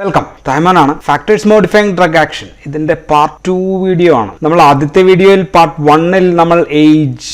Welcome. തൈമാനാണ്. Factors modifying drug action ഇതിന്റെ part 2 video ആണ്. നമ്മൾ ആദ്യത്തെ വീഡിയോയിൽ പാർട്ട് 1-ൽ നമ്മൾ ഏജ്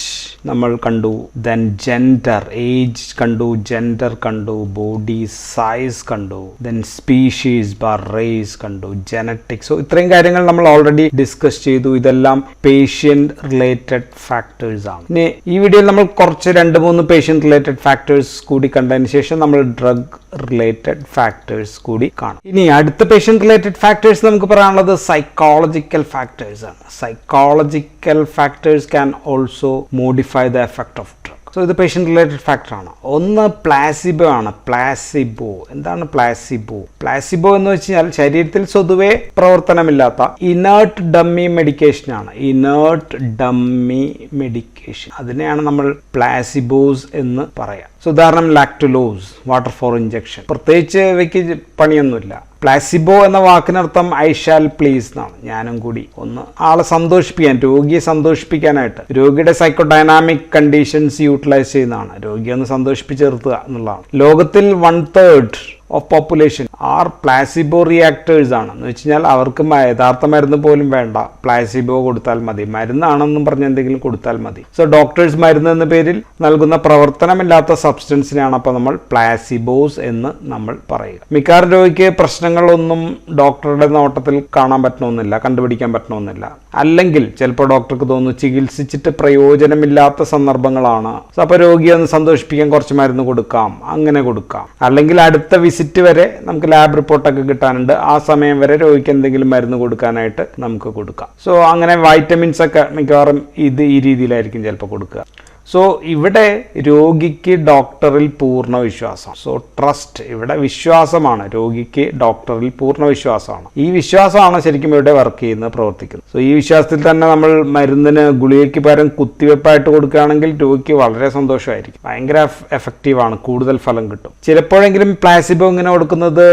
നമ്മൾ കണ്ടു, ദെൻ ജെൻഡർ, ഏജ് കണ്ടു, ജെൻഡർ കണ്ടു, ബോഡി സൈസ് കണ്ടു, ദെൻ സ്പീഷീസ് റേസ് കണ്ടു, ജനറ്റിക്സ്. സോ ഇത്രയും കാര്യങ്ങൾ നമ്മൾ ഓൾറെഡി ഡിസ്കസ് ചെയ്തു. ഇതെല്ലാം പേഷ്യന്റ് റിലേറ്റഡ് ഫാക്ടേഴ്സ് ആണ്. ഇനി ഈ വീഡിയോയിൽ നമ്മൾ കുറച്ച് 2-3 പേഷ്യന്റ് റിലേറ്റഡ് ഫാക്ടേഴ്സ് കൂടി കണ്ടതിന് ശേഷം നമ്മൾ ഡ്രഗ് റിലേറ്റഡ് ഫാക്ടേഴ്സ് കൂടി കാണും. ഇനി അടുത്ത പേഷ്യന്റ് റിലേറ്റഡ് ഫാക്ടേഴ്സ് നമുക്ക് പറയാനുള്ളത് സൈക്കോളജിക്കൽ ഫാക്ടേഴ്സ് ആണ്. Psychological factors can also modify the effect of drug. So ഇത് പേഷ്യന്റ് റിലേറ്റഡ് ഫാക്ടർ ആണ്. ഒന്ന് പ്ലാസിബോ ആണ്. പ്ലാസിബോ എന്താണ്? പ്ലാസിബോ എന്ന് വെച്ച് കഴിഞ്ഞാൽ ശരീരത്തിൽ സ്വതുവേ പ്രവർത്തനമില്ലാത്ത ഇനേർട്ട് ഡമ്മി മെഡിക്കേഷൻ ആണ്. ഇനേർട്ട് ഡമ്മി മെഡിക്കേഷൻ, അതിനെയാണ് നമ്മൾ പ്ലാസിബോസ് എന്ന് പറയാം. ഉദാഹരണം ലാക്ടുലോസ്, വാട്ടർ ഫോർ ഇഞ്ചക്ഷൻ. പ്രത്യേകിച്ച് ഇവയ്ക്ക് പണിയൊന്നുമില്ല. പ്ലാസിബോ എന്ന വാക്കിനർത്ഥം ഐ ഷാൽ പ്ലീസ് എന്നാണ്. ഞാനും കൂടി ഒന്ന് ആളെ സന്തോഷിപ്പിക്കാൻ, രോഗിയെ സന്തോഷിപ്പിക്കാനായിട്ട് രോഗിയുടെ സൈക്കോഡൈനാമിക് കണ്ടീഷൻസ് യൂട്ടിലൈസ് ചെയ്യുന്നതാണ്. രോഗിയെ ഒന്ന് സന്തോഷിപ്പിച്ച് നിർത്തുക എന്നുള്ളതാണ്. ലോകത്തിൽ 1/3 of population are placebo reactors ആണ്. എന്ന് വെച്ച് കഴിഞ്ഞാൽ അവർക്ക് യഥാർത്ഥ മരുന്ന് പോലും വേണ്ട, പ്ലാസിബോ കൊടുത്താൽ മതി, മരുന്നാണെന്നും പറഞ്ഞ് എന്തെങ്കിലും കൊടുത്താൽ മതി. സോ ഡോക്ടേഴ്സ് മരുന്ന് എന്ന പേരിൽ നൽകുന്ന പ്രവർത്തനമില്ലാത്ത സബ്സ്റ്റൻസിനെയാണ് അപ്പോൾ നമ്മൾ പ്ലാസിബോസ് എന്ന് നമ്മൾ പറയുക. മിക്കവാറും രോഗിക്ക് പ്രശ്നങ്ങളൊന്നും ഡോക്ടറുടെ നോട്ടത്തിൽ കാണാൻ പറ്റണമെന്നില്ല, കണ്ടുപിടിക്കാൻ പറ്റണമെന്നില്ല. അല്ലെങ്കിൽ ചിലപ്പോൾ ഡോക്ടർക്ക് തോന്നുന്നു ചികിത്സിച്ചിട്ട് പ്രയോജനമില്ലാത്ത സന്ദർഭങ്ങളാണ്, അപ്പോൾ രോഗിയെ ഒന്ന് സന്തോഷിപ്പിക്കാൻ കുറച്ച് മരുന്ന് കൊടുക്കാം, അങ്ങനെ കൊടുക്കാം. അല്ലെങ്കിൽ അടുത്ത വിസിറ്റ് വരെ നമുക്ക് ലാബ് റിപ്പോർട്ടൊക്കെ കിട്ടാനുണ്ട്, ആ സമയം വരെ രോഗിക്ക് എന്തെങ്കിലും മരുന്ന് കൊടുക്കാനായിട്ട് നമുക്ക് കൊടുക്കാം. സോ അങ്ങനെ വൈറ്റമിൻസ് ഒക്കെ മിക്കവാറും ഈ രീതിയിലായിരിക്കും ചിലപ്പോൾ കൊടുക്കുക. സോ ഇവിടെ രോഗിക്ക് ഡോക്ടറിൽ പൂർണ്ണ വിശ്വാസം. സോ ട്രസ്റ്റ്, ഇവിടെ വിശ്വാസമാണ്. രോഗിക്ക് ഡോക്ടറിൽ പൂർണ്ണ വിശ്വാസമാണ്. ഈ വിശ്വാസമാണ് ശരിക്കും ഇവിടെ വർക്ക് ചെയ്യുന്നത്, പ്രവർത്തിക്കുന്നത്. സോ ഈ വിശ്വാസത്തിൽ തന്നെ നമ്മൾ മരുന്നിന് ഗുളികയ്ക്ക് പകരം കുത്തിവെപ്പായിട്ട് കൊടുക്കുകയാണെങ്കിൽ രോഗിക്ക് വളരെ സന്തോഷമായിരിക്കും. ഭയങ്കര എഫക്റ്റീവാണ്, കൂടുതൽ ഫലം കിട്ടും. ചിലപ്പോഴെങ്കിലും പ്ലാസിബോ ഇങ്ങനെ കൊടുക്കുന്നത്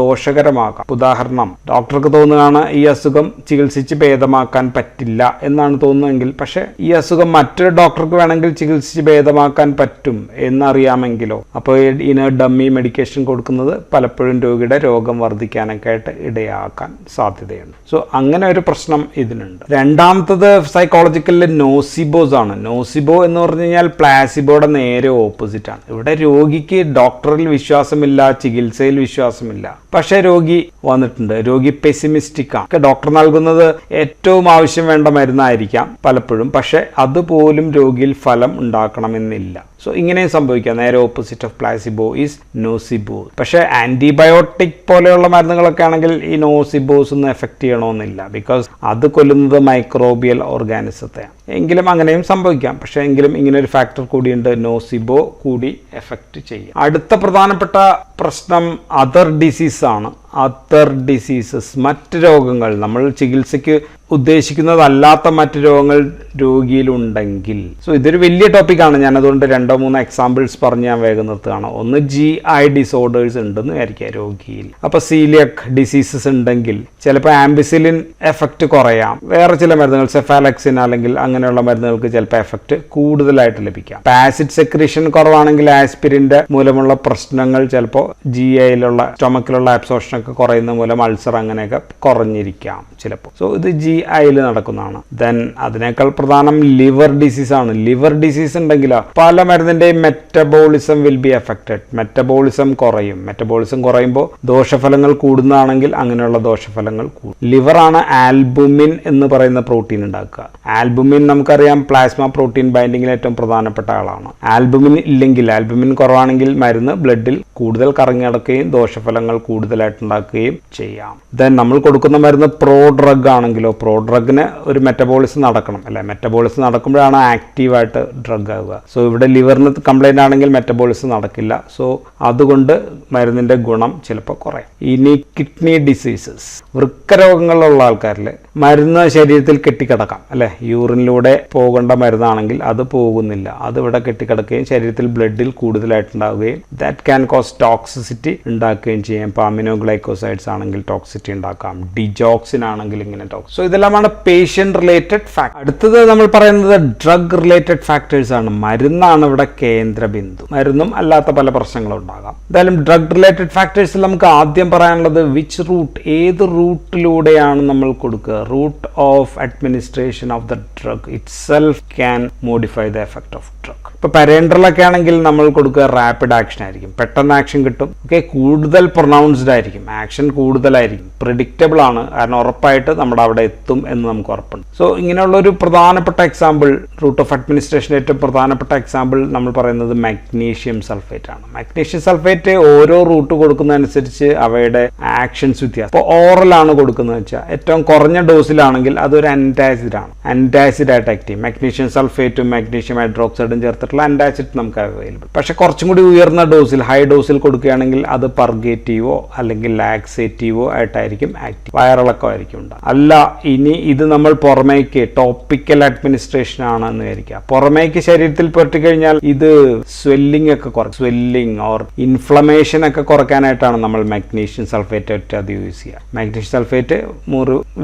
ദോഷകരമാകാം. ഉദാഹരണം, ഡോക്ടർക്ക് തോന്നുകയാണ് ഈ അസുഖം ചികിത്സിച്ച് ഭേദമാക്കാൻ പറ്റില്ല എന്നാണ് തോന്നുന്നതെങ്കിൽ, പക്ഷേ ഈ അസുഖം മറ്റൊരു ഡോക്ടർക്ക് വേണമെങ്കിൽ ചികിത്സിച്ച് ഭേദമാക്കാൻ പറ്റും എന്നറിയാമെങ്കിലോ, അപ്പോൾ ഇനേർട്ട് ഡമ്മി മെഡിക്കേഷൻ കൊടുക്കുന്നത് പലപ്പോഴും രോഗിയുടെ രോഗം വർദ്ധിക്കാനൊക്കെ ആയിട്ട് ഇടയാക്കാൻ സാധ്യതയുണ്ട്. സോ അങ്ങനെ ഒരു പ്രശ്നം ഇതിനുണ്ട്. രണ്ടാമത്തത് സൈക്കോളജിക്കലിൽ നോസിബോസ് ആണ്. നോസിബോ എന്ന് പറഞ്ഞു കഴിഞ്ഞാൽ പ്ലാസിബോയുടെ നേരെ ഓപ്പോസിറ്റ് ആണ്. ഇവിടെ രോഗിക്ക് ഡോക്ടറിൽ വിശ്വാസമില്ല, ചികിത്സയിൽ വിശ്വാസമില്ല, പക്ഷേ രോഗി വന്നിട്ടുണ്ട്, രോഗി പെസിമിസ്റ്റിക് ആണ്. ഡോക്ടർ നൽകുന്നത് ഏറ്റവും ആവശ്യം വേണ്ട മരുന്നായിരിക്കാം പലപ്പോഴും, പക്ഷെ അതുപോലും രോഗിയിൽ ഫലം ഉണ്ടാക്കണമെന്നില്ല. സോ ഇങ്ങനെയും സംഭവിക്കാം. നേരെ opposite of placebo is nocebo. പക്ഷേ ആന്റിബയോട്ടിക് പോലെയുള്ള മരുന്നുകളൊക്കെ ആണെങ്കിൽ ഈ നോസിബോസ് ഒന്നും എഫക്റ്റ് ചെയ്യണമെന്നില്ല, ബിക്കോസ് അത് കൊല്ലുന്നത് മൈക്രോബിയൽ ഓർഗാനിസത്തെയാണ്. എങ്കിലും അങ്ങനെയും സംഭവിക്കാം. പക്ഷേ എങ്കിലും ഇങ്ങനെ ഒരു ഫാക്ടർ കൂടിയുണ്ട്, നോസിബോ കൂടി എഫക്റ്റ് ചെയ്യും. അടുത്ത പ്രധാനപ്പെട്ട പ്രശ്നം അതർ ഡിസീസ് ആണ്. അതർ ഡിസീസസ്, മറ്റ് രോഗങ്ങൾ, നമ്മൾ ചികിത്സയ്ക്ക് ഉദ്ദേശിക്കുന്നതല്ലാത്ത മറ്റ് രോഗങ്ങൾ രോഗിയിലുണ്ടെങ്കിൽ. സോ ഇതൊരു വലിയ ടോപ്പിക്കാണ്. ഞാൻ അതുകൊണ്ട് 2-3 എക്സാമ്പിൾസ് പറഞ്ഞ് ഞാൻ വേഗം നിർത്തുകയാണ്. ഒന്ന് GI ഡിസോർഡേഴ്സ് ഉണ്ടെന്ന് വിചാരിക്കുക രോഗിയിൽ. അപ്പോൾ സീലിയക് ഡിസീസസ് ഉണ്ടെങ്കിൽ ചിലപ്പോൾ ആംബിസിലിൻ എഫക്റ്റ് കുറയാം. വേറെ ചില മരുന്നുകൾ, സെഫാലക്സിൻ അല്ലെങ്കിൽ അങ്ങനെയുള്ള മരുന്നുകൾക്ക് ചിലപ്പോൾ എഫക്റ്റ് കൂടുതലായിട്ട് ലഭിക്കാം. ആസിഡ് സെക്രീഷൻ കുറവാണെങ്കിൽ ആസ്പിരിൻ്റെ മൂലമുള്ള പ്രശ്നങ്ങൾ ചിലപ്പോൾ GIയിലുള്ള സ്റ്റൊമക്കിലുള്ള അബ്സോർപ്ഷനൊക്കെ കുറയുന്ന മൂലം അൾസർ അങ്ങനെയൊക്കെ കുറഞ്ഞിരിക്കാം ചിലപ്പോൾ. സോ ഇത് GIയിൽ നടക്കുന്നതാണ്. ദെൻ അതിനേക്കാൾ പ്രധാനം ലിവർ ഡിസീസ് ആണ്. ലിവർ ഡിസീസ് ഉണ്ടെങ്കിൽ പല മരുന്നിന്റെയും metabolism will be affected. Metabolism കുറയും. മെറ്റബോളിസം കുറയുമ്പോൾ ദോഷഫലങ്ങൾ കൂടുന്നതാണെങ്കിൽ അങ്ങനെയുള്ള ദോഷഫലങ്ങൾ കൂടും. ലിവറാണ് ആൽബുമിൻ എന്ന് പറയുന്ന പ്രോട്ടീൻ ഉണ്ടാക്കുക. ആൽബുമിൻ നമുക്കറിയാം പ്ലാസ്മ പ്രോട്ടീൻ ബൈൻഡിങ്ങിൽ ഏറ്റവും പ്രധാനപ്പെട്ട ആളാണ്. ആൽബുമിൻ ഇല്ലെങ്കിൽ, ആൽബുമിൻ കുറവാണെങ്കിൽ മരുന്ന് ബ്ലഡിൽ കൂടുതൽ കറങ്ങി നടക്കുകയും ദോഷഫലങ്ങൾ കൂടുതലായിട്ട് ഉണ്ടാക്കുകയും ചെയ്യാം. ദെൻ നമ്മൾ കൊടുക്കുന്ന മരുന്ന് പ്രോ ഡ്രഗ് ആണെങ്കിലോ, പ്രോ ഡ്രഗിന് ഒരു മെറ്റബോളിസം നടക്കണം അല്ലെ. മെറ്റബോളിസം നടക്കുമ്പോഴാണ് ആക്റ്റീവായിട്ട് ഡ്രഗ് ആവുക. സോ ഇവിടെ ലിവറിന് കംപ്ലൈൻ്റ് ആണെങ്കിൽ മെറ്റബോളിസം നടക്കില്ല. സോ അതുകൊണ്ട് മരുന്നിൻ്റെ ഗുണം ചിലപ്പോൾ കുറയും. ഇനി കിഡ്നി ഡിസീസസ്, വൃക്ക രോഗങ്ങളുള്ള ആൾക്കാരിൽ മരുന്ന് ശരീരത്തിൽ കെട്ടിക്കിടക്കാം അല്ലെ. യൂറിനിലൂടെ പോകേണ്ട മരുന്നാണെങ്കിൽ അത് പോകുന്നില്ല, അത് ഇവിടെ കെട്ടിക്കിടക്കുകയും ശരീരത്തിൽ ബ്ലഡിൽ കൂടുതലായിട്ടുണ്ടാവുകയും ദാറ്റ് ക്യാൻ കോസ് ടോക്സിസിറ്റി ഉണ്ടാക്കുകയും ചെയ്യാം. ഇപ്പോൾ അമിനോഗ്ലൈക്കോസൈഡ്സ് ആണെങ്കിൽ ടോക്സിറ്റി ഉണ്ടാക്കാം, ഡിജോക്സിൻ ആണെങ്കിൽ ഇങ്ങനെ ടോക്സ്. സോ ഇതെല്ലാമാണ് പേഷ്യന്റ് റിലേറ്റഡ് ഫാക്ടർ. അടുത്തത് നമ്മൾ പറയുന്നത് ഡ്രഗ് റിലേറ്റഡ് ഫാക്ടേഴ്സ് ആണ്. മരുന്നാണ് ഇവിടെ കേന്ദ്ര ബിന്ദു. മരുന്നും അല്ലാത്ത പല പ്രശ്നങ്ങളും ഉണ്ടാകാം. എന്തായാലും ഡ്രഗ് റിലേറ്റഡ് ഫാക്ടേഴ്സിൽ നമുക്ക് ആദ്യം പറയാനുള്ളത് വിച്ച് റൂട്ട്, ഏത് റൂട്ടിലൂടെയാണ് നമ്മൾ കൊടുക്കുക. Route of administration of the drug itself can modify the effect of drug. ഇപ്പോൾ പരേൻട്രലൊക്കെ ആണെങ്കിൽ നമ്മൾ കൊടുക്കുക റാപ്പിഡ് ആക്ഷൻ ആയിരിക്കും, പെട്ടെന്ന് ആക്ഷൻ കിട്ടും. ഓക്കെ, കൂടുതൽ പ്രൊനൗൺസ്ഡ് ആയിരിക്കും, ആക്ഷൻ കൂടുതലായിരിക്കും, പ്രിഡിക്റ്റബിൾ ആണ്, കാരണം ഉറപ്പായിട്ട് നമ്മുടെ അവിടെ എത്തും എന്ന് നമുക്ക് ഉറപ്പുണ്ട്. സോ ഇങ്ങനെയുള്ള ഒരു പ്രധാനപ്പെട്ട എക്സാമ്പിൾ, റൂട്ട് ഓഫ് അഡ്മിനിസ്ട്രേഷൻ ഏറ്റവും പ്രധാനപ്പെട്ട എക്സാമ്പിൾ നമ്മൾ പറയുന്നത് മാഗ്നീഷ്യം സൾഫേറ്റ് ആണ്. മാഗ്നീഷ്യം സൾഫേറ്റ് ഓരോ റൂട്ട് കൊടുക്കുന്നതനുസരിച്ച് അവയുടെ ആക്ഷൻസ് വ്യത്യാസം. ഇപ്പോൾ ഓറലാണ് കൊടുക്കുന്നത് വെച്ചാൽ ഏറ്റവും കുറഞ്ഞ ഡോസിലാണെങ്കിൽ അതൊരു അന്റാസിഡ് ആണ്, അന്റാസിഡ് ആയിട്ട് ആക്ട് ചെയ്യും. മാഗ്നീഷ്യം സൾഫേറ്റും മാഗ്നീഷ്യം ഹൈഡ്രോക്സൈഡും ചേർത്തിട്ടുള്ള അന്റാസിഡ് നമുക്ക് അവൈലബിൾ. പക്ഷെ കുറച്ചും കൂടി ഉയർന്ന ഡോസിൽ, ഹൈ ഡോസിൽ കൊടുക്കുകയാണെങ്കിൽ അത് പർഗേറ്റീവോ അല്ലെങ്കിൽ ലാക്സേറ്റീവോ ആയിട്ടായിരിക്കും ആക്റ്റീവ്, വയറിളക്കമായിരിക്കും ഉണ്ടാകും. അല്ല ഇനി ഇത് നമ്മൾ പുറമേക്ക് ടോപ്പിക്കൽ അഡ്മിനിസ്ട്രേഷൻ ആണെന്ന് വിചാരിക്കുക. പുറമേക്ക് ശരീരത്തിൽ പെട്ടുകഴിഞ്ഞാൽ ഇത് സ്വെല്ലിംഗ് ഒക്കെ കുറയ്ക്കും, സ്വെല്ലിംഗ് ഓർ ഇൻഫ്ലമേഷൻ ഒക്കെ കുറയ്ക്കാനായിട്ടാണ് നമ്മൾ മാഗ്നീഷ്യം സൾഫേറ്റ് അത് യൂസ് ചെയ്യുക. മാഗ്നീഷ്യം സൾഫേറ്റ്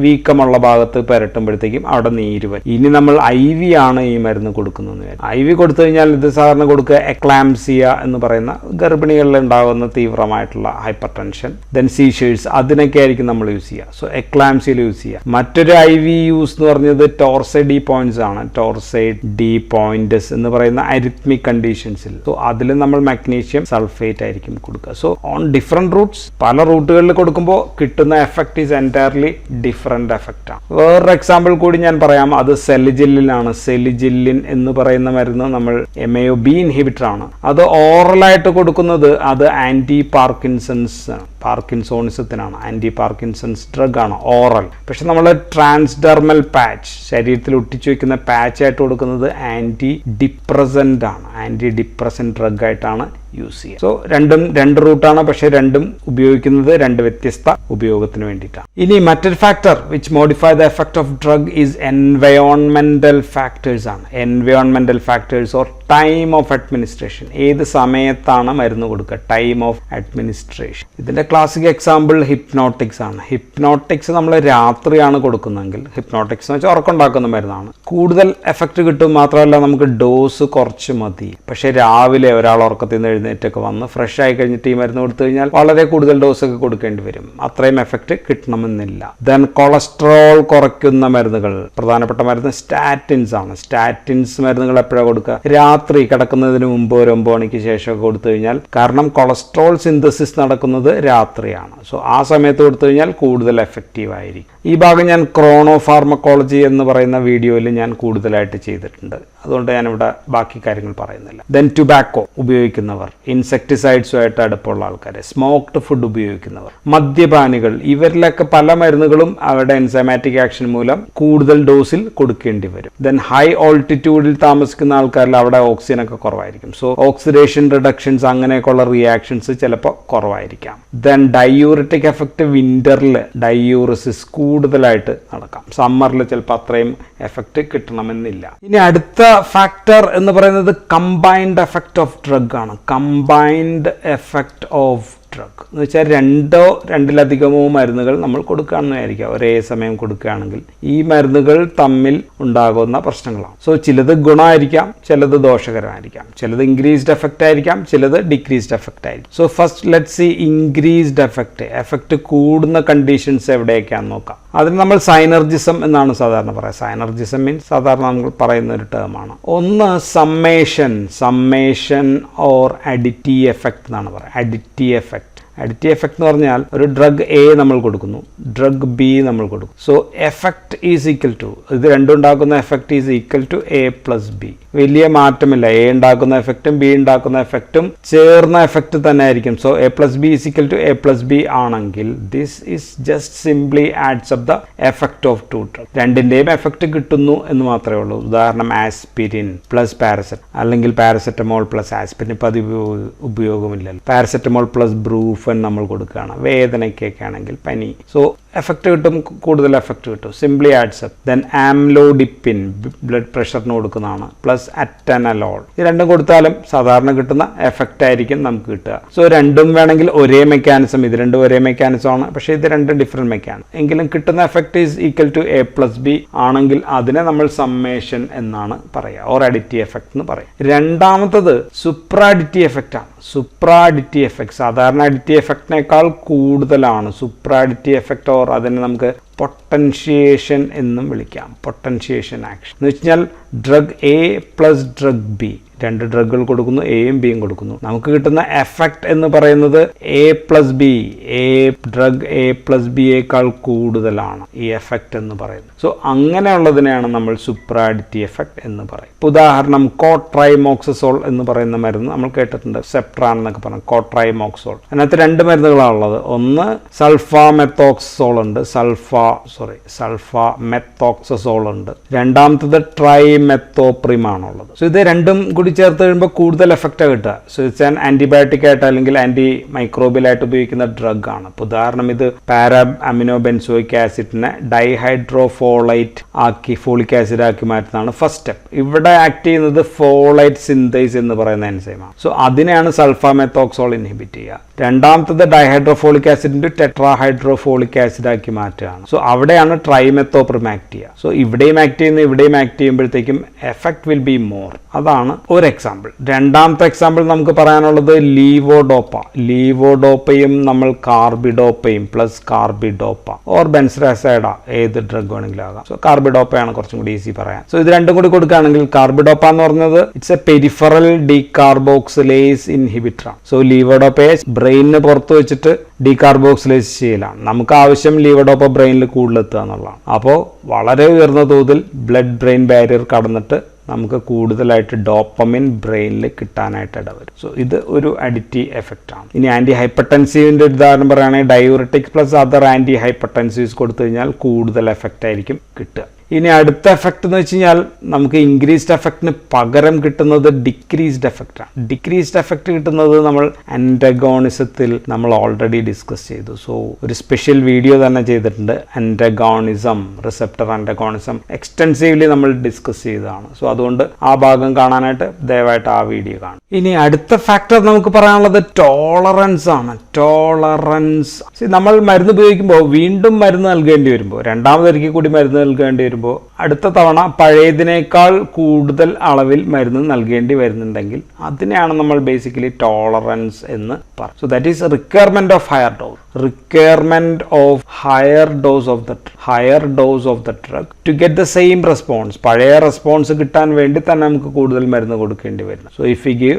വീക്കമുള്ള ഭാഗത്ത് പുരട്ടുമ്പോഴത്തേക്കും അവിടെ നീര് വരും. ഇനി നമ്മൾ IV ആണ് ഈ മരുന്ന് കൊടുക്കുന്നത്. IV കൊടുത്തു കഴിഞ്ഞാൽ ഇത് സാധാരണ കൊടുക്കുക എക്ലാംസിയ എന്ന് പറയുന്ന ഗർഭിണികളിൽ ഉണ്ടാകുന്ന തീവ്രമായിട്ടുള്ള ഹൈപ്പർ ടെൻഷൻ, ദെൻ സീഷേഴ്സ്, അതിനൊക്കെ ആയിരിക്കും നമ്മൾ യൂസ് ചെയ്യുക. സോ എക്ലാംസിയയിൽ യൂസ് ചെയ്യുക. മറ്റൊരു IV യൂസ് എന്ന് പറഞ്ഞത് ടോർസൈഡ് ഡി പോയിന്റ്സ് ആണ്, ടോർസൈഡ് ഡി പോയിന്റ്സ് എന്ന് പറയുന്ന അരിത്മിക് കണ്ടീഷൻസിൽ. സോ അതിൽ നമ്മൾ മാഗ്നീഷ്യം സൾഫേറ്റ് ആയിരിക്കും കൊടുക്കുക. സോ ഓൺ ഡിഫറെന്റ് റൂട്ട്സ്, പല റൂട്ടുകളിൽ കൊടുക്കുമ്പോൾ കിട്ടുന്ന effect is entirely different effect ആണ്. വേറൊരു എക്സാമ്പിൾ കൂടി ഞാൻ പറയാം, അത് സെലിജില്ലിനാണ്. സെലിജില്ലിൻ എന്ന് പറയുന്ന മരുന്ന് നമ്മൾ MAO-B ഇൻഹിബിറ്റർ ആണ്. അത് ഓറലായിട്ട് കൊടുക്കുന്നത് അത് ആന്റി പാർക്കിൻസോണിസത്തിനാണ്, ആന്റി പാർക്കിൻസൺസ് ഡ്രഗ് ആണ് ഓറൽ. പക്ഷെ നമ്മൾ ട്രാൻസ്ഡെർമൽ പാച്ച്, ശരീരത്തിൽ ഒട്ടിച്ചു വെക്കുന്ന പാച്ച് ആയിട്ട് കൊടുക്കുന്നത് ആന്റി ഡിപ്രസന്റ് ആണ്, ആന്റി ഡിപ്രസന്റ് ഡ്രഗ് ആയിട്ടാണ് യൂസ് ചെയ്യുക. സോ രണ്ട് റൂട്ടാണ്, പക്ഷെ രണ്ടും ഉപയോഗിക്കുന്നത് രണ്ട് വ്യത്യസ്ത ഉപയോഗത്തിന് വേണ്ടിയിട്ടാണ്. ഇനി മറ്റൊരു factor which modify the effect of drug is എൻവയോൺമെന്റൽ ഫാക്ടേഴ്സ് ആണ്. എൻവയോൺമെന്റൽ factors or time of administration, ഏത് സമയത്താണ് മരുന്ന് കൊടുക്കുക, ടൈം ഓഫ് അഡ്മിനിസ്ട്രേഷൻ. ഇതിന്റെ ക്ലാസിക് എക്സാമ്പിൾ ഹിപ്നോട്ടിക്സ് ആണ്. ഹിപ്നോട്ടിക്സ് നമ്മൾ രാത്രിയാണ് കൊടുക്കുന്നതെങ്കിൽ, ഹിപ്നോട്ടിക്സ് എന്ന് വെച്ചാൽ ഉറക്കമുണ്ടാക്കുന്ന മരുന്നാണ്, കൂടുതൽ എഫക്റ്റ് കിട്ടും. മാത്രമല്ല നമുക്ക് ഡോസ് കുറച്ച് മതി. പക്ഷെ രാവിലെ ഒരാൾ ഉറക്കത്തിൽ നിന്ന് എഴുന്നേറ്റൊക്കെ വന്ന് ഫ്രഷ് ആയി കഴിഞ്ഞിട്ട് ഈ മരുന്ന് കൊടുത്തു കഴിഞ്ഞാൽ വളരെ കൂടുതൽ ഡോസ് ഒക്കെ കൊടുക്കേണ്ടി വരും, അത്രയും എഫക്റ്റ് കിട്ടണമെന്നില്ല. ദെൻ കൊളസ്ട്രോൾ കുറയ്ക്കുന്ന മരുന്നുകൾ, പ്രധാനപ്പെട്ട മരുന്ന് സ്റ്റാറ്റിൻസ് ആണ്. സ്റ്റാറ്റിൻസ് മരുന്നുകൾ എപ്പോഴാണ് കൊടുക്കുക, രാത്രി കിടക്കുന്നതിന് മുമ്പ് ഒരു 9 മണിക്ക് ശേഷം കൊടുത്തു കഴിഞ്ഞാൽ, കാരണം കൊളസ്ട്രോൾ സിന്തസിസ് നടക്കുന്നത് രാത്രിയാണ്. സോ ആ സമയത്ത് കൊടുത്തു കഴിഞ്ഞാൽ കൂടുതൽ എഫക്റ്റീവ് ആയിരിക്കും. ഈ ഭാഗം ഞാൻ ക്രോണോ ഫാർമക്കോളജി എന്ന് പറയുന്ന വീഡിയോയിൽ ഞാൻ കൂടുതലായിട്ട് ചെയ്തിട്ടുണ്ട്, അതുകൊണ്ട് ഞാനിവിടെ ബാക്കി കാര്യങ്ങൾ പറയുന്നില്ല. ദെൻ ടുബാക്കോ ഉപയോഗിക്കുന്നവർ, ഇൻസെക്ടിസൈഡ്സുമായിട്ട് അടുപ്പമുള്ള ആൾക്കാർ, സ്മോക്ഡ് ഫുഡ് ഉപയോഗിക്കുന്നവർ, മദ്യപാനികൾ, ഇവരിലൊക്കെ പല മരുന്നുകളും അവരുടെ എൻസൈമാറ്റിക് ആക്ഷൻ മൂലം കൂടുതൽ ഡോസിൽ കൊടുക്കേണ്ടി വരും. ദെൻ ഹൈ ഓൾട്ടിറ്റ്യൂഡിൽ താമസിക്കുന്ന ആൾക്കാരിൽ അവിടെ ഓക്സിജൻ ഒക്കെ കുറവായിരിക്കും. സോ ഓക്സിഡേഷൻ റിഡക്ഷൻസ് അങ്ങനെയൊക്കെയുള്ള റിയാക്ഷൻസ് ചിലപ്പോൾ കുറവായിരിക്കാം. ദെൻ ഡയൂറിറ്റിക് എഫക്റ്റ് വിന്ററിൽ ഡയൂറിസിസ് കൂടുതലായിട്ട് നടക്കാം, സമ്മറിൽ ചിലപ്പോൾ അത്രയും എഫക്റ്റ് കിട്ടണമെന്നില്ല. ഇനി അടുത്ത ഫാക്ടർ എന്ന് പറയുന്നത് കമ്പൈൻഡ് എഫക്റ്റ് ഓഫ് ഡ്രഗ് ആണ്. കമ്പൈൻഡ് എഫക്റ്റ് ഓഫ് ഡ്രഗ് എന്ന് വെച്ചാൽ രണ്ടിലധികമോ മരുന്നുകൾ നമ്മൾ കൊടുക്കുകയാണെന്ന് വിചാരിക്കുക, ഒരേ സമയം കൊടുക്കുകയാണെങ്കിൽ ഈ മരുന്നുകൾ തമ്മിൽ ഉണ്ടാകുന്ന പ്രശ്നങ്ങളാണ്. സോ ചിലത് ഗുണമായിരിക്കാം, ചിലത് ദോഷകരമായിരിക്കാം, ചിലത് ഇൻക്രീസ്ഡ് എഫക്റ്റ് ആയിരിക്കാം, ചിലത് ഡിക്രീസ്ഡ് എഫക്റ്റ് ആയിരിക്കും. So first let's see increased effect. Effect കൂടുന്ന കണ്ടീഷൻസ് എവിടെയൊക്കെയാണെന്ന് നോക്കാം. അതിന് നമ്മൾ സൈനർജിസം എന്നാണ് സാധാരണ പറയുക. സൈനർജിസം മീൻസ് സാധാരണ നമ്മൾ പറയുന്ന ഒരു ടേമാണ്. ഒന്ന് സമ്മേഷൻ ഓർ അഡിറ്റീവ് എഫക്റ്റ് എന്നാണ് പറയുക. അഡിറ്റീവ് എഫക്റ്റ് എന്ന് പറഞ്ഞാൽ ഒരു ഡ്രഗ് A നമ്മൾ കൊടുക്കുന്നു, ഡ്രഗ് B നമ്മൾ കൊടുക്കും. So effect is equal to, ഇത് രണ്ടും ഉണ്ടാക്കുന്ന effect is equal to A+B. വലിയ മാറ്റമില്ല, A ഉണ്ടാക്കുന്ന എഫക്റ്റും B ഉണ്ടാക്കുന്ന എഫക്റ്റും ചേർന്ന എഫക്റ്റ് തന്നെ ആയിരിക്കും. So A+B is equal to A+B ആണെങ്കിൽ this is just simply adds up the effect of two drug. രണ്ടിൻ്റെയും എഫക്റ്റ് കിട്ടുന്നു എന്ന് മാത്രമേ ഉള്ളൂ. ഉദാഹരണം ആസ്പിരിൻ പ്ലസ് പാരസെറ്റമോൾ, അല്ലെങ്കിൽ പാരസെറ്റമോൾ പ്ലസ് ആസ്പിരിൻ. ഇപ്പം അത് ഉപയോഗമില്ലല്ലോ. പാരസെറ്റമോൾ പ്ലസ് ബ്രൂഫൻ നമ്മൾ കൊടുക്കുകയാണ് വേദനയ്ക്കൊക്കെ ആണെങ്കിൽ, പനി. സോ എഫക്റ്റ് കിട്ടും, കൂടുതൽ എഫക്റ്റ് കിട്ടും. സിംപ്ലി ആഡ്സപ്പ്. ദെൻ ആംലോഡിപ്പിൻ ബ്ലഡ് പ്രഷറിന് കൊടുക്കുന്നതാണ്, പ്ലസ് അറ്റനലോൾ. ഇത് രണ്ടും കൊടുത്താലും സാധാരണ കിട്ടുന്ന എഫക്റ്റ് ആയിരിക്കും നമുക്ക് കിട്ടുക. സോ രണ്ടും വേണമെങ്കിൽ ഒരേ മെക്കാനിസം, ഇത് രണ്ടും ഒരേ മെക്കാനിസം ആണ്, പക്ഷേ ഇത് രണ്ടും ഡിഫറെന്റ് മെക്കാനിസം. എങ്കിലും കിട്ടുന്ന effect is equal to A+B ആണെങ്കിൽ അതിനെ നമ്മൾ സമ്മേഷൻ എന്നാണ് പറയുക, ഓർ അഡിറ്റീവ് എഫക്റ്റ് എന്ന് പറയും. രണ്ടാമത്തത് സുപ്രാഡിറ്റീവ് എഫക്റ്റ് ആണ്. സുപ്രാഡിറ്റീവ് എഫക്റ്റ് സാധാരണ അഡിറ്റീവ് എഫക്റ്റിനേക്കാൾ കൂടുതലാണ്. സുപ്രാഡിറ്റീവ് എഫക്റ്റ് ഓർ അതിനെ നമുക്ക് പൊട്ടൻഷിയേഷൻ എന്നും വിളിക്കാം. പൊട്ടൻഷിയേഷൻ ആക്ഷൻ എന്ന് വെച്ചാൽ drug A plus drug B, രണ്ട് ഡ്രഗുകൾ കൊടുക്കുന്നു, എയും ബിയും കൊടുക്കുന്നു. നമുക്ക് കിട്ടുന്ന എഫക്റ്റ് എന്ന് പറയുന്നത് A+B, ഡ്രഗ് A+Bയേക്കാൾ കൂടുതലാണ് ഈ എഫക്റ്റ് എന്ന് പറയുന്നത്. സോ അങ്ങനെയുള്ളതിനെയാണ് നമ്മൾ സുപ്രാഡിറ്റീവ് എഫക്റ്റ് എന്ന് പറയും. ഉദാഹരണം കോട്രൈമോക്സസോൾ എന്ന് പറയുന്ന മരുന്ന് നമ്മൾ കേട്ടിട്ടുണ്ട്, സെപ്ട്രാൻ എന്നൊക്കെ പറഞ്ഞു. കോട്രൈമോക്സോൾ അതിനകത്ത് രണ്ട് മരുന്നുകളാണുള്ളത്. ഒന്ന് സൾഫാമെത്തോക്സസോൾ ഉണ്ട്, സൾഫാമെത്തോക്സസോൾ ഉണ്ട്. രണ്ടാമത്തത് ട്രൈമെത്തോപ്രിമാണുള്ളത്. സോ ഇത് രണ്ടും കൂടി ചേർത്ത് കഴിയുമ്പോൾ കൂടുതൽ എഫക്റ്റാണ് കിട്ടുക. സോ ഇറ്റ്സ് ആൻ ആന്റിബയോട്ടിക് ആയിട്ട് അല്ലെങ്കിൽ ആന്റി മൈക്രോബിയൽ ആയിട്ട് ഉപയോഗിക്കുന്ന ഡ്രഗ് ആണ്. ഉദാഹരണം ഇത് പാരാ അമിനോ ബെൻസോയിക് ആസിഡിനെ ഡൈഹൈഡ്രോഫോളൈറ്റ് ആക്കി ഫോളിക് ആസിഡ് ആക്കി മാറ്റുന്നതാണ് ഫസ്റ്റ് സ്റ്റെപ്പ്. ഇവിടെ ആക്ട് ചെയ്യുന്നത് ഫോളൈറ്റ് സിന്തൈസ് എന്ന് പറയുന്ന എൻസൈമാണ്. സോ അതിനെയാണ് സൾഫാമെത്തോക്സോൾ ഇൻഹിബിറ്റ് ചെയ്യുക. രണ്ടാമത്തത് ഡൈഹൈഡ്രോഫോളിക് ആസിഡിന്റെ ടെട്രാഹൈഡ്രോഫോളിക് ആസിഡ് ആക്കി മാറ്റുകയാണ്. സോ അവിടെയാണ് ട്രൈമെത്തോപ്രിം ആക്ട് ചെയ്യുക. സോ ഇവിടെയും ആക്ട് ചെയ്യുന്നു, ഇവിടെയും ആക്ട് ചെയ്യുമ്പോഴത്തേക്കും എഫക്ട് വിൽ ബി മോർ. അതാണ് ഒരു എക്സാമ്പിൾ. രണ്ടാമത്തെ എക്സാമ്പിൾ നമുക്ക് പറയാനുള്ളത് ലീവോഡോപ്പ. ലീവോഡോപ്പയും നമ്മൾ കാർബിഡോപ്പയും പ്ലസ് കാർബിഡോപ്പ ഓർ ബെൻസഡാസൈഡ, ഏത് ഡ്രഗ് വേണമെങ്കിലും ആകാം. സോ കാർബിഡോപ്പയാണ് കുറച്ചും കൂടി ഈസി പറയാൻ. സോ ഇത് രണ്ടും കൂടി കൊടുക്കുകയാണെങ്കിൽ കാർബിഡോപ്പ എന്ന് പറഞ്ഞത് ഇറ്റ്സ് എ പെരിഫറൽ ഡീകാർബോക്സിലേസ് ഇൻഹിബിറ്റർ ആണ്. സോ ലീവോഡോപ്പയെ ബ്രെയിനിന് പുറത്ത് വെച്ചിട്ട് ഡീകാർബോക്സിലേസ് ചെയ്യലാണ്. നമുക്ക് ആവശ്യം ലീവോഡോപ്പ ബ്രെയിനിൽ കൂടുതലെത്തുക എന്നുള്ളതാണ്. അപ്പോൾ വളരെ ഉയർന്ന തോതിൽ ബ്ലഡ് ബ്രെയിൻ ബാരിയർ കടന്നിട്ട് നമുക്ക് കൂടുതലായിട്ട് ഡോപ്പമിൻ ബ്രെയിനിൽ കിട്ടാനായിട്ട് ഇടവരും. സോ ഇത് ഒരു അഡിറ്റീവ് എഫക്റ്റ് ആണ്. ഇനി ആന്റി ഹൈപ്പർടെൻസീവിന്റെ ഒരു ഉദാഹരണം പറയുകയാണെങ്കിൽ ഡയൂറിറ്റിക് പ്ലസ് അതർ ആന്റി ഹൈപ്പർടെൻസീവ്സ് കൊടുത്തു കഴിഞ്ഞാൽ കൂടുതൽ എഫക്റ്റ് ആയിരിക്കും കിട്ടുക. ഇനി അടുത്ത എഫക്റ്റ് എന്ന് വെച്ച് കഴിഞ്ഞാൽ നമുക്ക് ഇൻക്രീസ്ഡ് എഫക്റ്റിന് പകരം കിട്ടുന്നത് ഡിക്രീസ്ഡ് എഫക്റ്റ് ആണ്. ഡിക്രീസ്ഡ് എഫക്റ്റ് കിട്ടുന്നത് നമ്മൾ ആന്റഗോണിസത്തിൽ നമ്മൾ ഓൾറെഡി ഡിസ്കസ് ചെയ്തു. സോ ഒരു സ്പെഷ്യൽ വീഡിയോ തന്നെ ചെയ്തിട്ടുണ്ട്, ആന്റഗോണിസം, റിസപ്റ്റർ ആന്റഗോണിസം എക്സ്റ്റെൻസീവ്ലി നമ്മൾ ഡിസ്കസ് ചെയ്തതാണ്. സോ അതുകൊണ്ട് ആ ഭാഗം കാണാനായിട്ട് ദയവായിട്ട് ആ വീഡിയോ കാണും. ഇനി അടുത്ത ഫാക്ടർ നമുക്ക് പറയാനുള്ളത് ടോളറൻസ് ആണ്. ടോളറൻസ് നമ്മൾ മരുന്ന് ഉപയോഗിക്കുമ്പോൾ വീണ്ടും മരുന്ന് നൽകേണ്ടി വരുമ്പോൾ, രണ്ടാമതൊരിക്കൽ കൂടി മരുന്ന് നൽകേണ്ടി വരുമ്പോൾ അടുത്ത തവണ പഴയതിനേക്കാൾ കൂടുതൽ അളവിൽ മരുന്ന് നൽകേണ്ടി വരുന്നുണ്ടെങ്കിൽ അതിനെയാണ് നമ്മൾ ബേസിക്കലി ടോളറൻസ് എന്ന് പറയും. So that is requirement of higher dose. Requirement of higher dose of the drug to get the same response. പഴയ റെസ്പോൺസ് കിട്ടാൻ വേണ്ടി തന്നെ നമുക്ക് കൂടുതൽ മരുന്ന് കൊടുക്കേണ്ടി വരും. So if you give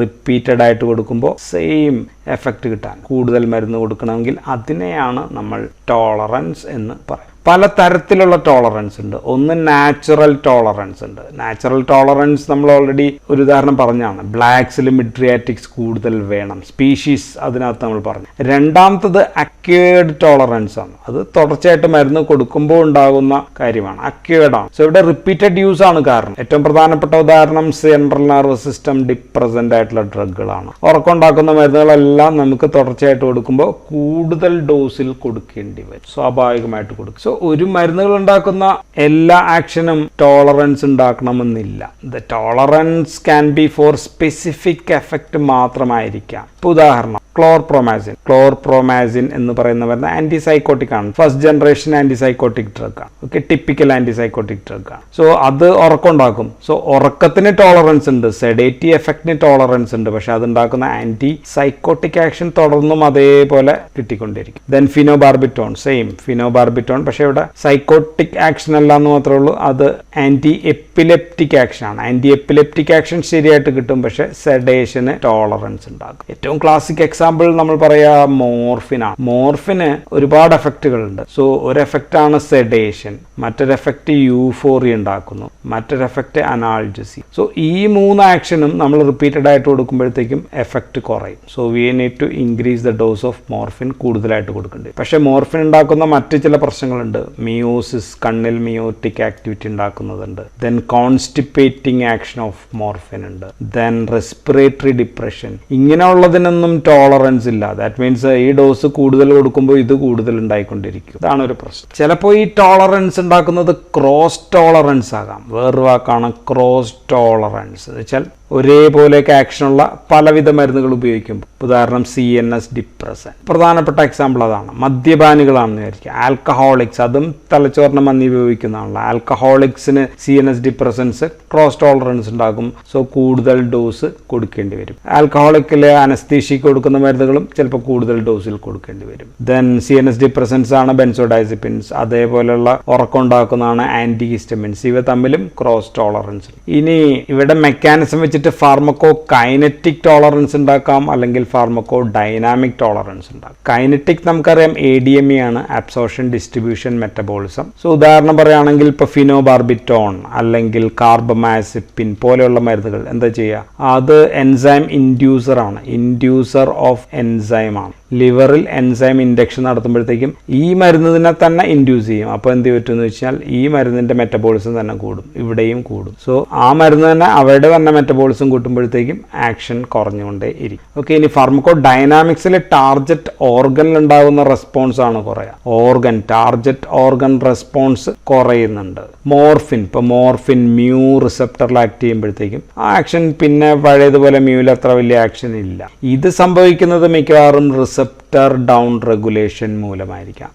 repeated ആയിട്ട് കൊടുക്കുമ്പോൾ സെയിം എഫക്റ്റ് കിട്ടാൻ കൂടുതൽ മരുന്ന് കൊടുക്കണമെങ്കിൽ അതിനെയാണ് നമ്മൾ ടോളറൻസ് എന്ന് പറയും. പല തരത്തിലുള്ള ടോളറൻസ് ഉണ്ട്. ഒന്ന് നാച്ചുറൽ ടോളറൻസ് ഉണ്ട്. നാച്ചുറൽ ടോളറൻസ് നമ്മൾ ഓൾറെഡി ഒരു ഉദാഹരണം പറഞ്ഞാണ്, ബ്ലാക്സിൽ മിഡ്രിയാറ്റിക്സ് കൂടുതൽ വേണം, സ്പീഷീസ് അതിനകത്ത് നമ്മൾ പറഞ്ഞു. രണ്ടാമത്തത് അക്വേർഡ് ടോളറൻസ് ആണ്. അത് തുടർച്ചയായിട്ട് മരുന്ന് കൊടുക്കുമ്പോൾ ഉണ്ടാകുന്ന കാര്യമാണ്, അക്വേർഡ് ആണ്. സോ ഇവിടെ റിപ്പീറ്റഡ് യൂസ് ആണ് കാരണം. ഏറ്റവും പ്രധാനപ്പെട്ട ഉദാഹരണം സെൻട്രൽ നെർവസ് സിസ്റ്റം ഡിപ്രസന്റ് ആയിട്ടുള്ള ഡ്രഗുകളാണ്. ഉറക്കമുണ്ടാക്കുന്ന മരുന്നുകളെല്ലാം നമുക്ക് തുടർച്ചയായിട്ട് കൊടുക്കുമ്പോൾ കൂടുതൽ ഡോസിൽ കൊടുക്കേണ്ടി വരും, സ്വാഭാവികമായിട്ട് കൊടുക്കും. സോ ഒരു മരുന്നുകൾ ഉണ്ടാക്കുന്ന എല്ലാ ആക്ഷനും ടോളറൻസ് ഉണ്ടാക്കണമെന്നില്ല. The tolerance can be for specific effect മാത്രമായിരിക്കാം. ഇപ്പോൾ ഉദാഹരണം ക്ലോർപ്രോമാസിൻ എന്ന് പറയുന്ന മരുന്ന് ആന്റിസൈക്കോട്ടിക് ആണ്. ഫസ്റ്റ് ജനറേഷൻ ആന്റിസൈക്കോട്ടിക് ഡ്രഗ് ആണ്. ഓക്കെ, ടിപ്പിക്കൽ ആന്റിസൈക്കോട്ടിക് ഡ്രഗ് ആണ്. സോ അത് ഉറക്കമുണ്ടാക്കും. സോ ഉറക്കത്തിന് ടോളറൻസ് ഉണ്ട്, സെഡേറ്റീവ് എഫക്റ്റിന് ടോളറൻസ് ഉണ്ട്. പക്ഷെ അതുണ്ടാക്കുന്ന ആന്റിസൈക്കോട്ടിക് ആക്ഷൻ തുടർന്നും അതേപോലെ കിട്ടിക്കൊണ്ടിരിക്കും. ദെൻ ഫിനോബാർബിറ്റോൺ, സെയിം ഫിനോബാർബിറ്റോൺ, പക്ഷെ ഇവിടെ സൈക്കോട്ടിക് ആക്ഷൻ അല്ല എന്ന് മാത്രമേ ഉള്ളൂ, അത് ആന്റി എപ്പിലെപ്റ്റിക് ആക്ഷൻ ആണ്. ആന്റി എപ്പിലെപ്റ്റിക് ആക്ഷൻ ശരിയായിട്ട് കിട്ടും, പക്ഷെ സെഡേഷന് ടോളറൻസ് ഉണ്ടാകും. ഏറ്റവും ക്ലാസിക് എക്സാമ്പിൾ നമ്മൾ പറയാ മോർഫിനാണ്. മോർഫിന് ഒരുപാട് എഫക്റ്റുകൾ ഉണ്ട്. സോ ഒരു എഫക്റ്റ് ആണ് സെഡേഷൻ, മറ്റൊരു എഫക്റ്റ് യൂഫോറിയ ഉണ്ടാക്കുന്നു, മറ്റൊരു എഫക്റ്റ് അനാൾജസി. സോ ഈ മൂന്ന് ആക്ഷനും നമ്മൾ റിപ്പീറ്റഡ് ആയിട്ട് കൊടുക്കുമ്പോഴത്തേക്കും എഫക്റ്റ് കുറയും. So we need to increase the dose of morphine കൂടുതലായിട്ട് കൊടുക്കേണ്ടി. പക്ഷെ മോർഫിൻ ഉണ്ടാക്കുന്ന മറ്റ് ചില പ്രശ്നങ്ങളുണ്ട്. ഉണ്ടാക്കുന്നുണ്ട്. മിയോസിസ്, കണ്ണിൽ മിയോട്ടിക് ആക്ടിവിറ്റി ഉണ്ടാക്കുന്നതുണ്ട്. Then constipating action of morphine ഉണ്ട്. Then respiratory depression. ഇങ്ങനെയുള്ളതിനൊന്നും ടോളറൻസ് ഇല്ല. ദാറ്റ് മീൻസ് ഈ ഡോസ് കൂടുതൽ കൊടുക്കുമ്പോൾ ഇത് കൂടുതൽ ഉണ്ടായിക്കൊണ്ടിരിക്കും. ഇതാണ് ഒരു പ്രശ്നം. ചിലപ്പോൾ ഈ ടോളറൻസ് ഉണ്ടാക്കുന്നത് ക്രോസ് ടോളറൻസ് ആകാം. വേറൊരു വാക്കാണ് ക്രോസ് ടോളറൻസ്. എന്ന് വെച്ചാൽ ഒരേപോലെയൊക്കെ ആക്ഷനുള്ള പലവിധ മരുന്നുകൾ ഉപയോഗിക്കുമ്പോൾ, ഉദാഹരണം CNS ഡിപ്രസൻ, പ്രധാനപ്പെട്ട എക്സാമ്പിൾ അതാണ്. മദ്യപാനികളാണെന്ന് വിചാരിക്കുക, ആൽക്കഹോളിക്സ്, അതും തലച്ചോറിന് മന്നി ഉപയോഗിക്കുന്നതാണല്ലോ. ആൽക്കഹോളിക്സിന് CNS ഡിപ്രസൻസ് ക്രോസ് ടോളറൻസ് ഉണ്ടാകും. സോ കൂടുതൽ ഡോസ് കൊടുക്കേണ്ടി വരും. ആൽക്കഹോളിക്കിലെ അനസ്തീഷ്യക്ക് കൊടുക്കുന്ന മരുന്നുകളും ചിലപ്പോൾ കൂടുതൽ ഡോസിൽ കൊടുക്കേണ്ടി വരും. ദെൻ CNS ഡിപ്രസൻസ് ആണ് ബെൻസോഡൈസപ്പിൻസ്, അതേപോലെയുള്ള ഉറക്കം ഉണ്ടാക്കുന്നതാണ് ആന്റിഹിസ്റ്റമിൻസ്. ഇവ തമ്മിലും ക്രോസ് ടോളറൻസ്. ഇനി ഇവിടെ മെക്കാനിസം വെച്ചിട്ട് ഫാർമക്കോ കൈനറ്റിക് ടോളറൻസ് ഉണ്ടാക്കാം, അല്ലെങ്കിൽ ഫാർമക്കോ ഡൈനാമിക് ടോളറൻസ് ഉണ്ടാക്കാം. കൈനറ്റിക് നമുക്കറിയാം ADME ആണ്, അബ്സോർഷൻ ഡിസ്ട്രിബ്യൂഷൻ മെറ്റബോളിസം. സോ ഉദാഹരണം പറയുകയാണെങ്കിൽ ഇപ്പോൾ ഫിനോബാർബിറ്റോൺ അല്ലെങ്കിൽ കാർബമാസിപ്പിൻ പോലെയുള്ള മരുന്നുകൾ എന്താ ചെയ്യുക, അത് എൻസൈം ഇൻഡ്യൂസർ ആണ്, ഇൻഡ്യൂസർ ഓഫ് എൻസൈം ആണ്. ലിവറിൽ എൻസൈം ഇൻഡക്ഷൻ നടത്തുമ്പോഴത്തേക്കും ഈ മരുന്നിനെ തന്നെ ഇൻഡ്യൂസ് ചെയ്യും. അപ്പോൾ എന്ത് പറ്റുമെന്ന് വെച്ചാൽ ഈ മരുന്നിൻ്റെ മെറ്റബോളിസം തന്നെ കൂടും, ഇവിടെയും കൂടും. സോ ആ മരുന്ന് തന്നെ അവരുടെ തന്നെ മെറ്റബോളിസം കൂട്ടുമ്പോഴത്തേക്കും ആക്ഷൻ കുറഞ്ഞുകൊണ്ടേ ഇരിക്കും. ഓക്കെ, ഇനി ഫാർമക്കോ ഡൈനാമിക്സിൽ ടാർജറ്റ് ഓർഗനിൽ ഉണ്ടാകുന്ന റെസ്പോൺസ് ആണ് കുറയുക. ടാർജറ്റ് ഓർഗൻ റെസ്പോൺസ് കുറയുന്നുണ്ട്. മോർഫിൻ, ഇപ്പോൾ മോർഫിൻ മ്യൂ റിസപ്റ്ററിൽ ആക്ട് ചെയ്യുമ്പോഴത്തേക്കും ആ ആക്ഷൻ പിന്നെ പഴയതുപോലെ മ്യൂവിൽ അത്ര വലിയ ആക്ഷൻ ഇല്ല. ഇത് സംഭവിക്കുന്നത് മിക്കവാറും റിസപ്റ്റർ ഡൗൺ റെഗുലേഷൻ മൂലമായിരിക്കാം,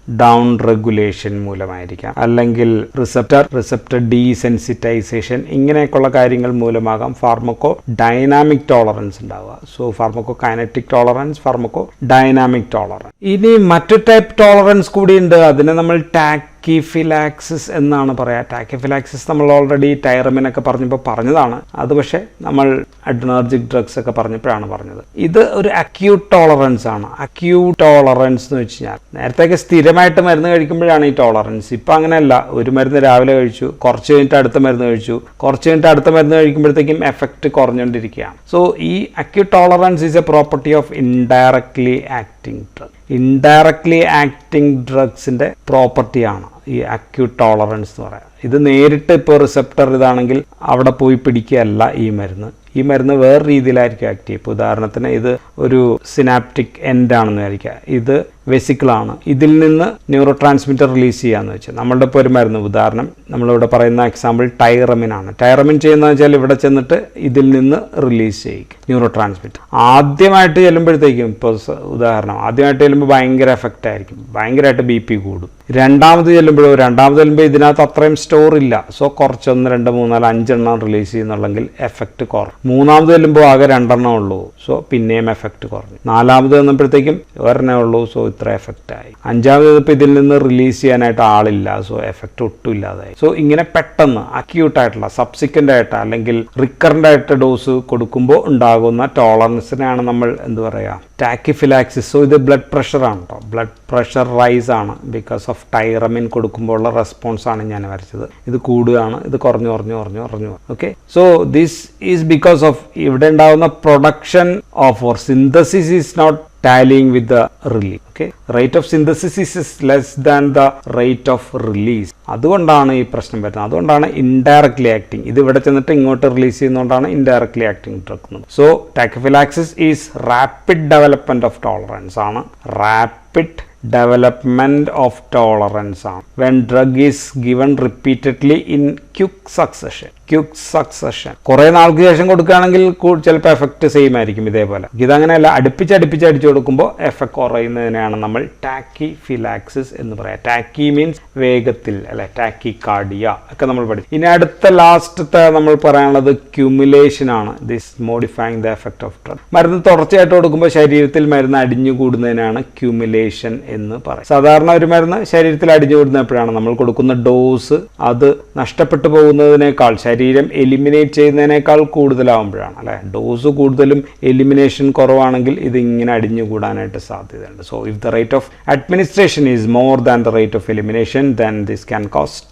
അല്ലെങ്കിൽ റിസപ്റ്റർ ഡീസെൻസിറ്റൈസേഷൻ, ഇങ്ങനെയൊക്കെയുള്ള കാര്യങ്ങൾ മൂലമാകാം ഫാർമക്കോ ഡൈനാമിക് ടോളറൻസ് ഉണ്ടാവുക. So pharmaco kinetic tolerance, pharmaco dynamic tolerance. ഇനി മറ്റു ടൈപ്പ് ടോളറൻസ് കൂടിയുണ്ട്. അതിനെ നമ്മൾ ടാക്കിഫിലാക്സിസ് എന്നാണ് പറയുക. ടാക്കിഫിലാക്സിസ് നമ്മൾ ഓൾറെഡി ടൈറമിനൊക്കെ പറഞ്ഞപ്പോൾ പറഞ്ഞതാണ്. അത് പക്ഷേ നമ്മൾ അഡ്രിനർജിക് ഡ്രഗ്സ് ഒക്കെ പറഞ്ഞപ്പോഴാണ് പറഞ്ഞത്. ഇത് ഒരു അക്യൂട്ട് ടോളറൻസ് ആണ്. അക്യൂട്ട് ടോളറൻസ് എന്ന് വെച്ച് കഴിഞ്ഞാൽ നേരത്തെയൊക്കെ സ്ഥിരമായിട്ട് മരുന്ന് കഴിക്കുമ്പോഴാണ് ഈ ടോളറൻസ്. ഇപ്പം അങ്ങനെയല്ല. ഒരു മരുന്ന് രാവിലെ കഴിച്ചു, കുറച്ച് കഴിഞ്ഞിട്ട് അടുത്ത മരുന്ന് കഴിച്ചു, കുറച്ച് കഴിഞ്ഞിട്ട് അടുത്ത മരുന്ന് കഴിക്കുമ്പോഴത്തേക്കും എഫക്റ്റ് കുറഞ്ഞുകൊണ്ടിരിക്കുകയാണ്. സോ ഈ acute tolerance is a property of indirectly acting drug. Indirectly acting ഡ്രഗ്സിൻ്റെ പ്രോപ്പർട്ടിയാണ് ഈ അക്യൂട്ട് ടോളറൻസ് എന്ന് പറയാം. ഇത് നേരിട്ട് ഇപ്പോൾ റിസപ്റ്റർ ഇതാണെങ്കിൽ അവിടെ പോയി പിടിക്കുകയല്ല ഈ മരുന്ന് വേറെ രീതിയിലായിരിക്കും ആക്ട് ചെയ്യുക. ഇപ്പോൾ ഉദാഹരണത്തിന് ഇത് ഒരു സിനാപ്റ്റിക് എൻഡ് ആണെന്ന് വിചാരിക്കുക, ഇത് വെസിക്കിളാണ്, ഇതിൽ നിന്ന് ന്യൂറോ ട്രാൻസ്മിറ്റർ റിലീസ് ചെയ്യാന്ന് വെച്ചാൽ നമ്മളുടെ ഇപ്പോൾ ഒരു മരുന്ന്, ഉദാഹരണം നമ്മളിവിടെ പറയുന്ന എക്സാമ്പിൾ ടൈറമിൻ ആണ്. ടൈറമിൻ ചെയ്യുന്നത് വെച്ചാൽ ഇവിടെ ചെന്നിട്ട് ഇതിൽ നിന്ന് റിലീസ് ചെയ്യിക്കും ന്യൂറോ ട്രാൻസ്മിറ്റർ. ആദ്യമായിട്ട് ചെല്ലുമ്പോഴത്തേക്കും, ഇപ്പോൾ ഉദാഹരണം ആദ്യമായിട്ട് ചെല്ലുമ്പോൾ ഭയങ്കര എഫക്റ്റ് ആയിരിക്കും, ഭയങ്കരമായിട്ട് BP കൂടും. രണ്ടാമത് ചെല്ലുമ്പോൾ ഇതിനകത്ത് അത്രയും സ്റ്റോർ ഇല്ല. സോ കുറച്ച് 1, 2, 3, 4, 5 എണ്ണം റിലീസ് ചെയ്യുന്നുണ്ടെങ്കിൽ എഫക്റ്റ് കുറയും. മൂന്നാമത് ചെല്ലുമ്പോൾ ആകെ 2 എണ്ണം ഉള്ളൂ. സോ പിന്നെയും എഫക്റ്റ് കുറഞ്ഞു. നാലാമത് വന്നപ്പോഴത്തേക്കും ഒരെണ്ണേ ഉള്ളൂ. സോ ഇത്ര എഫക്റ്റ് ആയി. അഞ്ചാമത് ഇപ്പോൾ ഇതിൽ നിന്ന് റിലീസ് ചെയ്യാനായിട്ട് ആളില്ല. സോ എഫക്റ്റ് ഒട്ടും ഇല്ലാതായി. സോ ഇങ്ങനെ പെട്ടെന്ന് അക്യൂട്ടായിട്ടുള്ള സബ്സിക്വൻ്റ് ആയിട്ട് അല്ലെങ്കിൽ റിക്കറൻ്റ് ആയിട്ട് ഡോസ് കൊടുക്കുമ്പോൾ ഉണ്ടാകുന്ന ടോളറൻസിനെയാണ് നമ്മൾ എന്ത് പറയുക, ടാക്കിഫിലാക്സിസ്. സോ ഇത് ബ്ലഡ് പ്രഷറാണ് കേട്ടോ. ബ്ലഡ് പ്രഷർ റൈസ് ആണ് ബിക്കോസ് ഓഫ് ടൈറമിൻ കൊടുക്കുമ്പോൾ ഉള്ള റെസ്പോൺസ് ആണ് ഞാൻ വരച്ചത്. ഇത് കൂടുകയാണ്, ഇത് കുറഞ്ഞു. Okay, so this is because of ഇവിടെ ഉണ്ടാകുന്ന production of or synthesis is not tallying with the release. Okay, rate of synthesis is less than the rate of release. അതുകൊണ്ടാണ് ഈ പ്രശ്നം വരുന്നത്. അതുകൊണ്ടാണ് ഇൻഡയറക്ട്ലി ആക്ടിങ്. ഇത് ഇവിടെ ചെന്നിട്ട് ഇങ്ങോട്ട് റിലീസ് ചെയ്യുന്നതുകൊണ്ടാണ് indirectly acting drug. So tachyphylaxis is rapid development of tolerance ആണ്. റാപ്പിഡ് ഡെവലപ്മെന്റ് ഓഫ് ടോളറൻസ് ആണ് when drug is given repeatedly in quick succession. കുറേ നാൾക്ക് ശേഷം കൊടുക്കുകയാണെങ്കിൽ ചിലപ്പോൾ എഫക്റ്റ് സെയിം ആയിരിക്കും ഇതേപോലെ. ഇതങ്ങനെയല്ല, അടുപ്പിച്ച് അടിച്ചു കൊടുക്കുമ്പോൾ എഫക്റ്റ് കുറയുന്നതിനെയാണ് നമ്മൾ ടാക്കിഫിലാക്സിസ് എന്ന് പറയാം. ടാക്കി മീൻസ് വേഗത്തിൽ, അല്ലെ, ടാക്കികാർഡിയ ഒക്കെ നമ്മൾ പഠിച്ചു. ഇനി അടുത്ത ലാസ്റ്റത്തെ നമ്മൾ പറയാനുള്ളത് ക്യുമുലേഷൻ ആണ്. This modifying the effect of drug. മരുന്ന് തുടർച്ചയായിട്ട് കൊടുക്കുമ്പോൾ ശരീരത്തിൽ മരുന്ന് അടിഞ്ഞു കൂടുന്നതിനാണ് ക്യുമുലേഷൻ എന്ന് പറയും. സാധാരണ ഒരു മരുന്ന് ശരീരത്തിൽ അടിഞ്ഞു കൂടുന്ന എപ്പോഴാണ് നമ്മൾ കൊടുക്കുന്ന ഡോസ് അത് നഷ്ടപ്പെട്ടു പോകുന്നതിനേക്കാൾ, ശരീരം എലിമിനേറ്റ് ചെയ്യുന്നതിനേക്കാൾ കൂടുതലാവുമ്പോഴാണ്, അല്ലെ. ഡോസ് കൂടുതലും എലിമിനേഷൻ കുറവാണെങ്കിൽ ഇത് ഇങ്ങനെ അടിഞ്ഞു കൂടാനായിട്ട് സാധ്യതയുണ്ട്. So if the rate of administration is more than the rate of elimination then this can cos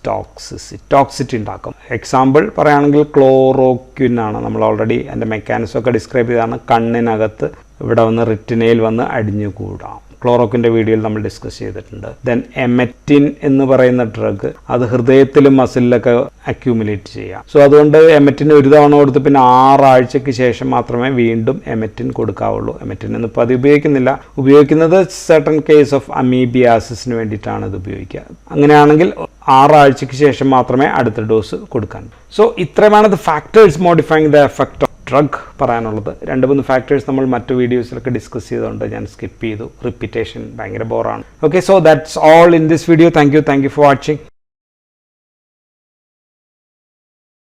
toxicity ഉണ്ടാക്കും. എക്സാമ്പിൾ പറയുകയാണെങ്കിൽ ക്ലോറോക്വിൻ ആണ്. നമ്മൾ ഓൾറെഡി അതിൻ്റെ മെക്കാനിസം ഒക്കെ ഡിസ്ക്രൈബ് ചെയ്താണ്. കണ്ണിനകത്ത് ഇവിടെ വന്ന് റിറ്റിനയിൽ വന്ന് അടിഞ്ഞുകൂടാം. ക്ലോറോക്കിൻ്റെ വീഡിയോയിൽ നമ്മൾ ഡിസ്കസ് ചെയ്തിട്ടുണ്ട്. ദെൻ എമെറ്റിൻ എന്ന് പറയുന്ന ഡ്രഗ് അത് ഹൃദയത്തിലും മസിലിലൊക്കെ അക്യൂമുലേറ്റ് ചെയ്യാം. സോ അതുകൊണ്ട് എമെറ്റിൻ ഒരു തവണ കൊടുത്ത് പിന്നെ 6 ആഴ്ചയ്ക്ക് ശേഷം മാത്രമേ വീണ്ടും എമെറ്റിൻ കൊടുക്കാവുള്ളൂ. എമെറ്റിൻ എന്നിപ്പോൾ അത് ഉപയോഗിക്കുന്നത് സർട്ടൺ കേസ് ഓഫ് അമീബിയാസിന് വേണ്ടിയിട്ടാണ് ഇത് ഉപയോഗിക്കുക. അങ്ങനെയാണെങ്കിൽ 6 ആഴ്ചയ്ക്ക് ശേഷം മാത്രമേ അടുത്ത ഡോസ് കൊടുക്കാൻ. സോ ഇത്രയുമാണ് the factors modifying the effect of drug പറയാനുള്ളത്. 2-3 ഫാക്ടേഴ്സ് നമ്മൾ മറ്റു വീഡിയോസിലൊക്കെ ഡിസ്കസ് ചെയ്തുകൊണ്ട് ഞാൻ സ്കിപ്പ് ചെയ്തു. റിപ്പീറ്റേഷൻ ഭയങ്കര ബോറാണ്. Okay, so that's all in this video. Thank you for watching.